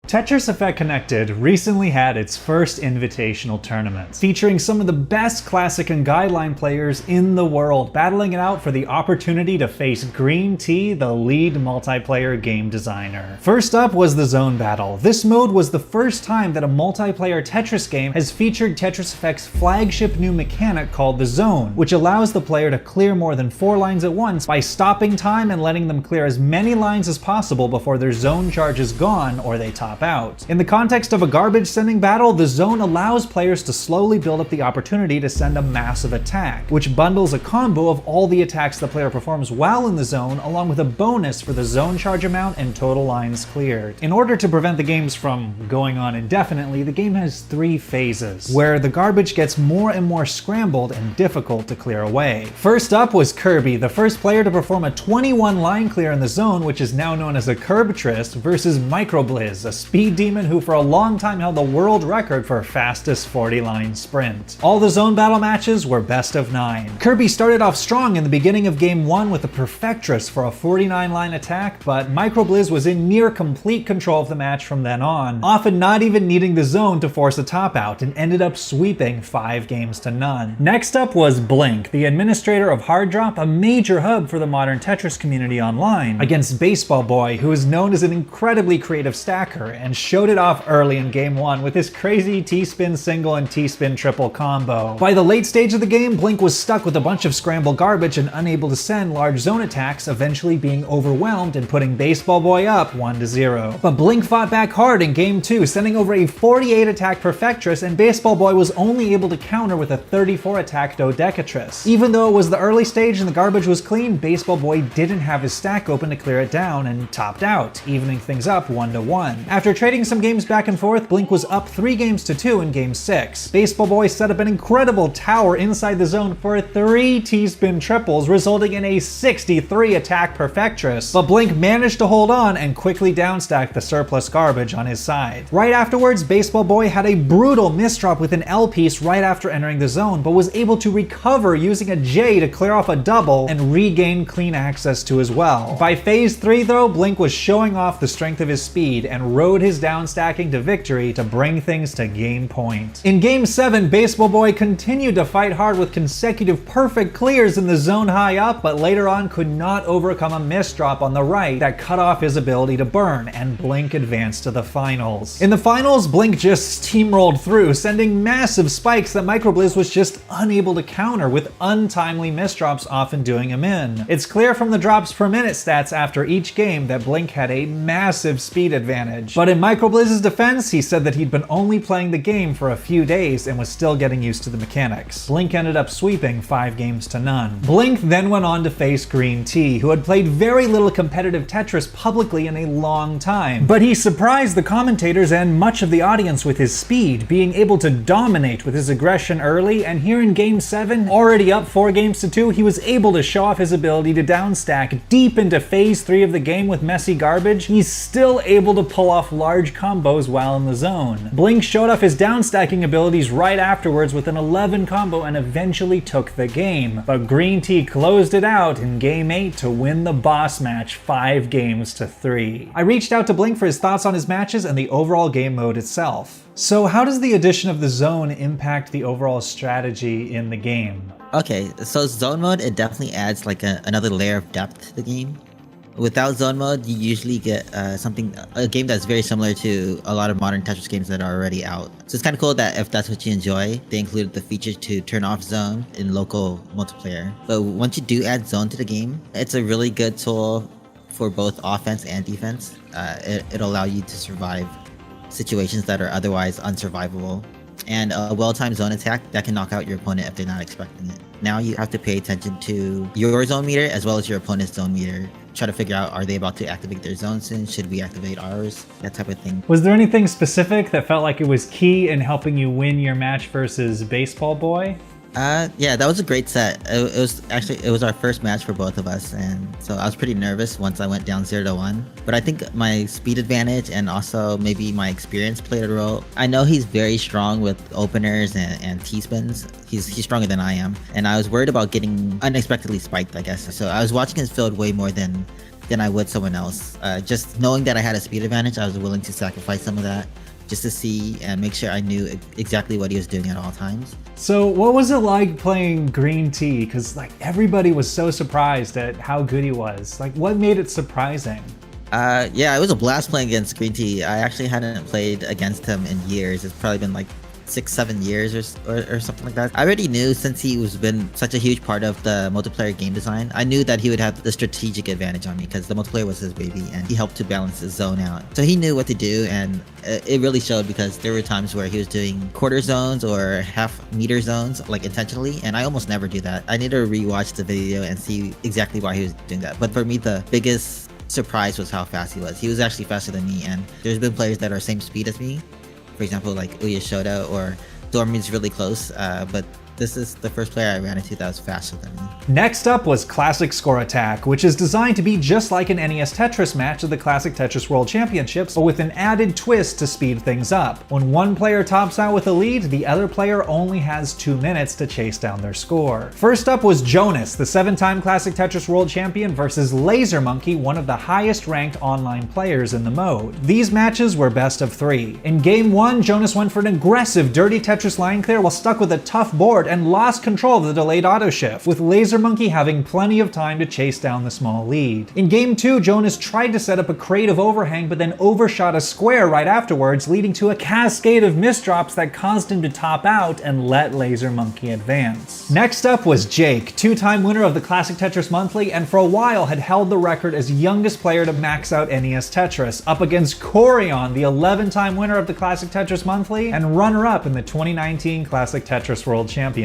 Tetris Effect Connected recently had its first invitational tournament, featuring some of the best classic and guideline players in the world, battling it out for the opportunity to face Green Tea, the lead multiplayer game designer. First up was the Zone Battle. This mode was the first time that a multiplayer Tetris game has featured Tetris Effect's flagship new mechanic called the Zone, which allows the player to clear more than 4 lines at once by stopping time and letting them clear as many lines as possible before their zone charge is gone or they top out. In the context of a garbage sending battle, the zone allows players to slowly build up the opportunity to send a massive attack, which bundles a combo of all the attacks the player performs while in the zone, along with a bonus for the zone charge amount and total lines cleared. In order to prevent the games from going on indefinitely, the game has 3 phases, where the garbage gets more and more scrambled and difficult to clear away. First up was Kirby, the first player to perform a 21 line clear in the zone, which is now known as a Curbtris, versus Microblizz, a speed demon who for a long time held the world record for fastest 40-line sprint. All the zone battle matches were best of 9. Kirby started off strong in the beginning of game 1 with a Perfectress for a 49-line attack, but Microblizz was in near complete control of the match from then on, often not even needing the zone to force a top out, and ended up sweeping 5 games to none. Next up was Blink, the administrator of Hard Drop, a major hub for the modern Tetris community online, against Baseball Boy, who is known as an incredibly creative stacker and showed it off early in game 1 with his crazy T-spin single and T-spin triple combo. By the late stage of the game, Blink was stuck with a bunch of scramble garbage and unable to send large zone attacks, eventually being overwhelmed and putting Baseball Boy up 1-0. But Blink fought back hard in game 2, sending over a 48 attack Perfectress, and Baseball Boy was only able to counter with a 34 attack Dodecatris. Even though it was the early stage and the garbage was clean, Baseball Boy didn't have his stack open to clear it down and topped out, evening things up 1-1. After trading some games back and forth, Blink was up 3 games to 2 in game 6. Baseball Boy set up an incredible tower inside the zone for 3 T-spin triples, resulting in a 63 attack Perfectress, but Blink managed to hold on and quickly downstack the surplus garbage on his side. Right afterwards, Baseball Boy had a brutal misdrop with an L piece right after entering the zone, but was able to recover using a J to clear off a double and regain clean access to as well. By phase 3 though, Blink was showing off the strength of his speed and rode his downstacking to victory to bring things to game point. In game 7, Baseball Boy continued to fight hard with consecutive perfect clears in the zone high up, but later on could not overcome a misdrop on the right that cut off his ability to burn, and Blink advanced to the finals. In the finals, Blink just steamrolled through, sending massive spikes that Microblizz was just unable to counter, with untimely misdrops often doing him in. It's clear from the drops per minute stats after each game that Blink had a massive speed advantage, but in Microblizz's defense, he said that he'd been only playing the game for a few days and was still getting used to the mechanics. Blink ended up sweeping 5 games to none. Blink then went on to face Green Tea, who had played very little competitive Tetris publicly in a long time, but he surprised the commentators and much of the audience with his speed, being able to dominate with his aggression early, and here in game 7, already up 4 games to 2, he was able to show off his ability to downstack deep into phase 3 of the game with messy garbage. He's still able to pull off large combos while in the zone. Blink showed off his downstacking abilities right afterwards with an 11 combo and eventually took the game, but Green Tea closed it out in game 8 to win the boss match 5 games to 3. I reached out to Blink for his thoughts on his matches and the overall game mode itself. So how does the addition of the zone impact the overall strategy in the game? Okay, so zone mode, it definitely adds like another layer of depth to the game. Without zone mode, you usually get a game that's very similar to a lot of modern Tetris games that are already out. So it's kind of cool that if that's what you enjoy, they included the feature to turn off zone in local multiplayer. But once you do add zone to the game, it's a really good tool for both offense and defense. It'll allow you to survive situations that are otherwise unsurvivable, and a well-timed zone attack that can knock out your opponent if they're not expecting it. Now you have to pay attention to your zone meter as well as your opponent's zone meter. Try to figure out, are they about to activate their zone soon? Should we activate ours? That type of thing. Was there anything specific that felt like it was key in helping you win your match versus Baseball Boy? Yeah, that was a great set. It was our first match for both of us, and so I was pretty nervous once I went down 0-1. But I think my speed advantage and also maybe my experience played a role. I know he's very strong with openers and T-spins. He's stronger than I am, and I was worried about getting unexpectedly spiked, I guess. So I was watching his field way more than than I would someone else. Just knowing that I had a speed advantage, I was willing to sacrifice some of that just to see and make sure I knew exactly what he was doing at all times. So what was it like playing Green Tea? Because like everybody was so surprised at how good he was. Like what made it surprising? Yeah, it was a blast playing against Green Tea. I actually hadn't played against him in years. It's probably been like 6-7 years or something like that. I already knew, since he was been such a huge part of the multiplayer game design, I knew that he would have the strategic advantage on me because the multiplayer was his baby and he helped to balance the zone out. So he knew what to do, and it really showed because there were times where he was doing quarter zones or half meter zones like intentionally, and I almost never do that. I need to rewatch the video and see exactly why he was doing that. But for me, the biggest surprise was how fast he was. He was actually faster than me, and there's been players that are same speed as me. For example, like Uya Shoda or Dormin's really close, but this is the first player I ran into that was faster than me. Next up was Classic Score Attack, which is designed to be just like an NES Tetris match at the Classic Tetris World Championships, but with an added twist to speed things up. When one player tops out with a lead, the other player only has 2 minutes to chase down their score. First up was Jonas, the 7-time Classic Tetris World Champion, versus Laser Monkey, one of the highest ranked online players in the mode. These matches were best of 3. In game 1, Jonas went for an aggressive dirty Tetris line clear while stuck with a tough board and lost control of the delayed auto shift, with Laser Monkey having plenty of time to chase down the small lead. In game 2, Jonas tried to set up a creative overhang but then overshot a square right afterwards, leading to a cascade of misdrops that caused him to top out and let Laser Monkey advance. Next up was Jake, 2-time winner of the Classic Tetris Monthly and for a while had held the record as youngest player to max out NES Tetris, up against Corion, the 11-time winner of the Classic Tetris Monthly and runner-up in the 2019 Classic Tetris World Championship.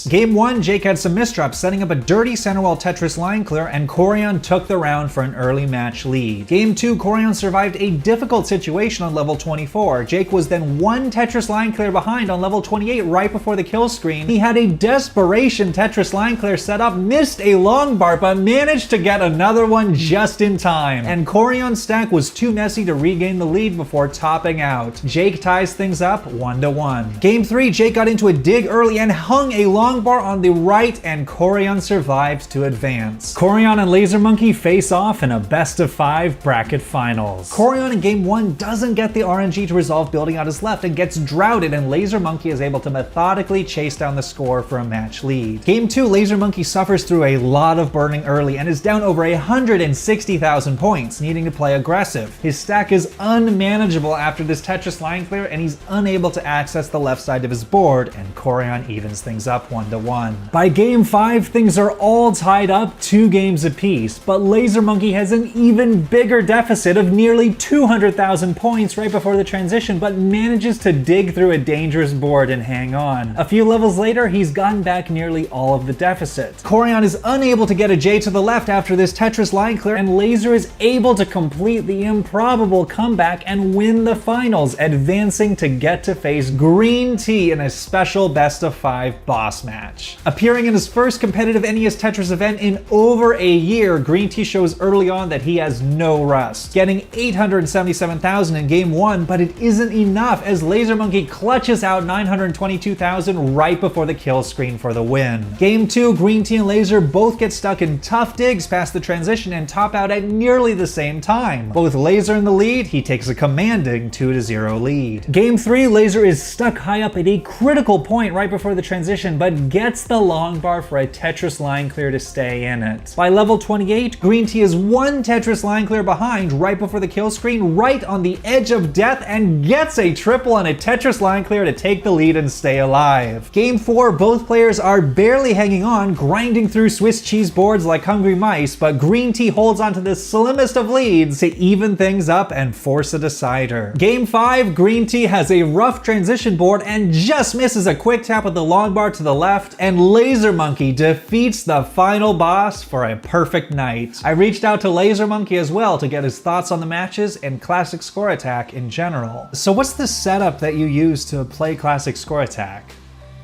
Game 1, Jake had some misdrops, setting up a dirty centerwall Tetris line clear, and Corion took the round for an early match lead. Game 2, Corion survived a difficult situation on level 24. Jake was then 1 Tetris line clear behind on level 28 right before the kill screen. He had a desperation Tetris line clear set up, missed a long bar, but managed to get another one just in time. And Corion's stack was too messy to regain the lead before topping out. Jake ties things up 1-1. Game 3, Jake got into a dig early and hung a long bar on the right, and Corion survived to advance. Corion and Laser Monkey face off in a best of 5 bracket finals. Corion in game 1 doesn't get the RNG to resolve building out his left and gets droughted, and Laser Monkey is able to methodically chase down the score for a match lead. Game 2, Laser Monkey suffers through a lot of burning early and is down over 160,000 points, needing to play aggressive. His stack is unmanageable after this Tetris line clear, and he's unable to access the left side of his board, and Corion evens things up 1-1. By game 5, things are all tied up 2 games apiece, but Laser Monkey has an even bigger deficit of nearly 200,000 points right before the transition, but manages to dig through a dangerous board and hang on. A few levels later, he's gotten back nearly all of the deficit. Corion is unable to get a J to the left after this Tetris line clear, and Laser is able to complete the improbable comeback and win the finals, advancing to get to face Green Tea in a special best of 5 boss match. Appearing in his first competitive NES Tetris event in over a year, Green Tea shows early on that he has no rust, getting 877,000 in game 1, but it isn't enough as Laser Monkey clutches out 922,000 right before the kill screen for the win. Game 2, Green Tea and Laser both get stuck in tough digs past the transition and top out at nearly the same time. But with Laser in the lead, he takes a commanding 2-0 lead. Game 3, Laser is stuck high up at a critical point right before the transition, but gets the long bar for a Tetris line clear to stay in it. By level 28, Green Tea is 1 Tetris line clear behind right before the kill screen, right on the edge of death, and gets a triple on a Tetris line clear to take the lead and stay alive. Game 4, both players are barely hanging on, grinding through Swiss cheese boards like hungry mice, but Green Tea holds onto the slimmest of leads to even things up and force a decider. Game 5, Green Tea has a rough transition board and just misses a quick tap with the long bar to the left, and Laser Monkey defeats the final boss for a perfect night. I reached out to Laser Monkey as well to get his thoughts on the matches and Classic Score Attack in general. So what's the setup that you use to play Classic Score Attack?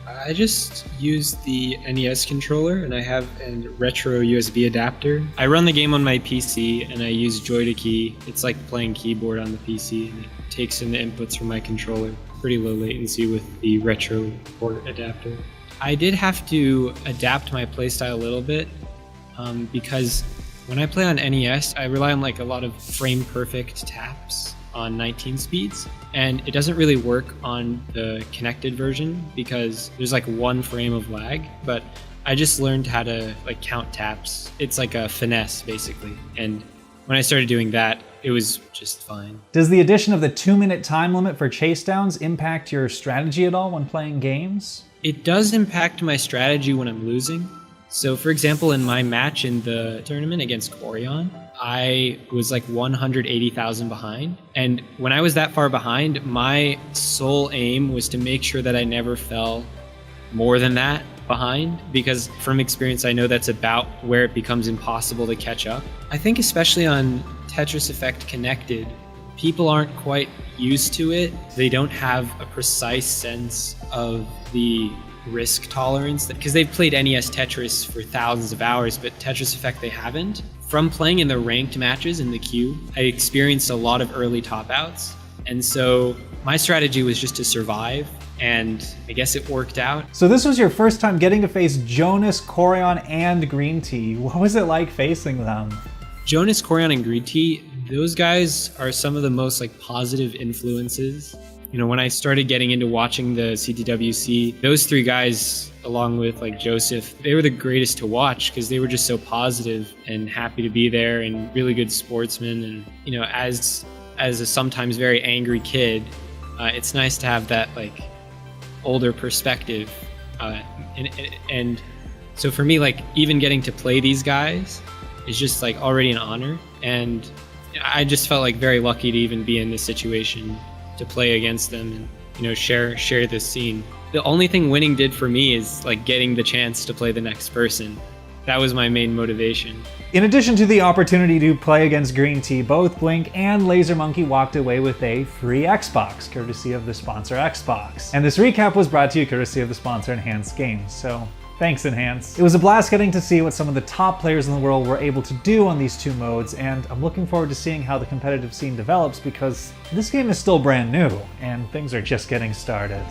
I just use the NES controller and I have a retro USB adapter. I run the game on my PC and I use Joy to Key. It's like playing keyboard on the PC and it takes in the inputs from my controller. Pretty low latency with the retro port adapter. I did have to adapt my playstyle a little bit because When I play on NES, I rely on like a lot of frame perfect taps on 19 speeds, and it doesn't really work on the connected version because there's like 1 frame of lag, but I just learned how to like count taps. It's like a finesse basically, and when I started doing that, it was just fine. Does the addition of the 2-minute time limit for chase downs impact your strategy at all when playing games? It does impact my strategy when I'm losing. So for example, in my match in the tournament against Corion, I was like 180,000 behind. And when I was that far behind, my sole aim was to make sure that I never fell more than that behind, because from experience, I know that's about where it becomes impossible to catch up. I think especially on Tetris Effect Connected, people aren't quite used to it. They don't have a precise sense of the risk tolerance, because they've played NES Tetris for thousands of hours, but Tetris Effect they haven't. From playing in the ranked matches in the queue, I experienced a lot of early top outs, and so my strategy was just to survive, and I guess it worked out. So this was your first time getting to face Jonas, Corion, and Green Tea. What was it like facing them? Jonas, Corion, and Green Tea, those guys are some of the most like positive influences. You know, when I started getting into watching the CTWC, those 3 guys, along with like Joseph, they were the greatest to watch because they were just so positive and happy to be there and really good sportsmen. And, you know, as a sometimes very angry kid, it's nice to have that like older perspective. And so for me, like even getting to play these guys is just like already an honor. And I just felt like very lucky to even be in this situation to play against them and, you know, share this scene. The only thing winning did for me is like getting the chance to play the next person. That was my main motivation. In addition to the opportunity to play against Green Tea, both Blink and Laser Monkey walked away with a free Xbox, courtesy of the sponsor Xbox. And this recap was brought to you courtesy of the sponsor Enhanced Games, so thanks Enhanced. It was a blast getting to see what some of the top players in the world were able to do on these 2 modes, and I'm looking forward to seeing how the competitive scene develops because this game is still brand new, and things are just getting started.